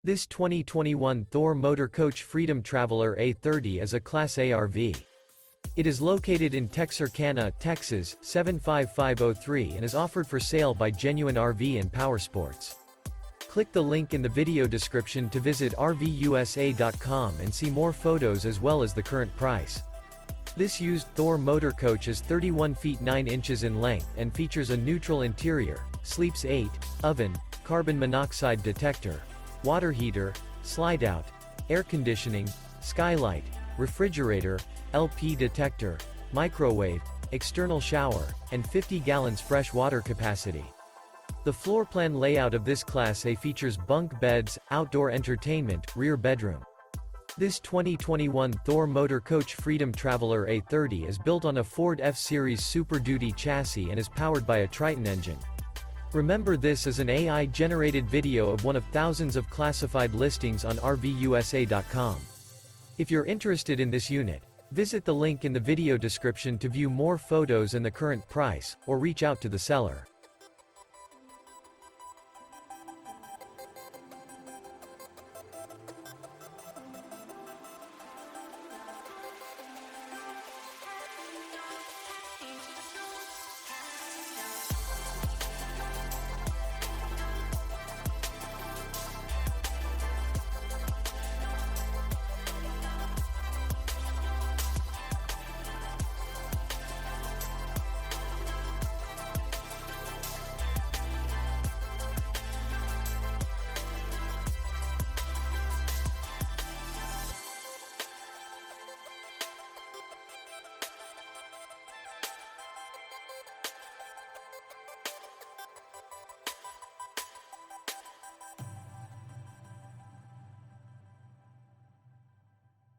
This 2021 Thor Motor Coach Freedom Traveler A30 is a Class A RV. It is located in Texarkana, Texas, 75503 and is offered for sale by Genuine RV Powersports. Click the link in the video description to visit RVUSA.com and see more photos as well as the current price. This used Thor motor coach is 31 feet 9 inches in length and features a neutral interior, sleeps 8, oven, carbon monoxide detector, water heater, slide-out, air conditioning, skylight, refrigerator, LP detector, microwave, external shower, and 50 gallons fresh water capacity. The floor plan layout of this Class A features bunk beds, outdoor entertainment, rear bedroom. This 2021 Thor Motor Coach Freedom Traveler A30 is built on a Ford F-Series Super Duty chassis and is powered by a Triton engine. Remember, this is an AI-generated video of one of thousands of classified listings on RVUSA.com. If you're interested in this unit, visit the link in the video description to view more photos and the current price, or reach out to the seller.